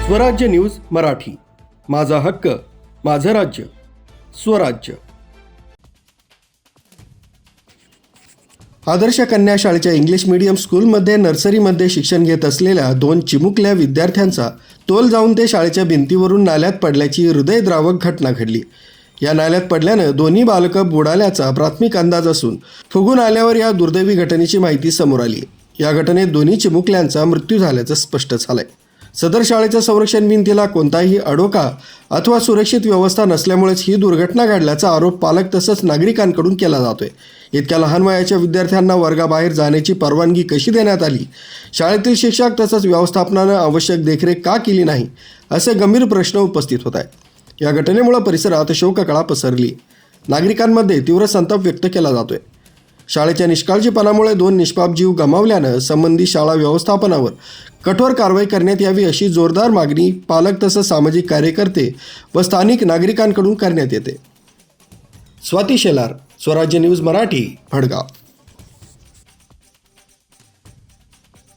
स्वराज्य न्यूज मराठी, माझा हक्क माझं राज्य स्वराज्य। आदर्श कन्या शाळेच्या इंग्लिश मीडियम स्कूलमध्ये नर्सरीमध्ये शिक्षण घेत असलेल्या 2 चिमुकल्या विद्यार्थ्यांचा तोल जाऊन ते शाळेच्या भिंतीवरून नाल्यात पडल्याची हृदयद्रावक घटना घडली। या नाल्यात पडल्यानं दोन्ही बालकं बुडाल्याचा प्राथमिक अंदाज असून फुगून आल्यावर या दुर्दैवी घटनेची माहिती समोर आली। या घटनेत दोन्ही चिमुकल्यांचा मृत्यू झाल्याचं स्पष्ट झालंय। सदर शाळेच्या संरक्षण भिंतीला कोणताही अडोका अथवा सुरक्षित व्यवस्था नसल्यामुळेच ही दुर्घटना घडल्याचा आरोप पालक तसंच नागरिकांकडून केला जातोय। इतक्या लहान वयाच्या विद्यार्थ्यांना वर्गाबाहेर जाण्याची परवानगी कशी देण्यात आली? शाळेतील शिक्षक तसंच व्यवस्थापनानं आवश्यक देखरेख का केली नाही, असे गंभीर प्रश्न उपस्थित होत आहेत। या घटनेमुळे परिसरात शोककळा पसरली। नागरिकांमध्ये तीव्र संताप व्यक्त केला जातोय। शाळेच्या निष्काळजीपणामुळे 2 निष्पाप जीव गमावल्यानं संबंधित शाळा व्यवस्थापनावर कठोर कारवाई करण्यात यावी अशी जोरदार मागणी पालक तसंच सामाजिक कार्यकर्ते व स्थानिक नागरिकांकडून करण्यात येते। स्वाती शेलार, स्वराज्य न्यूज मराठी, भडगाव।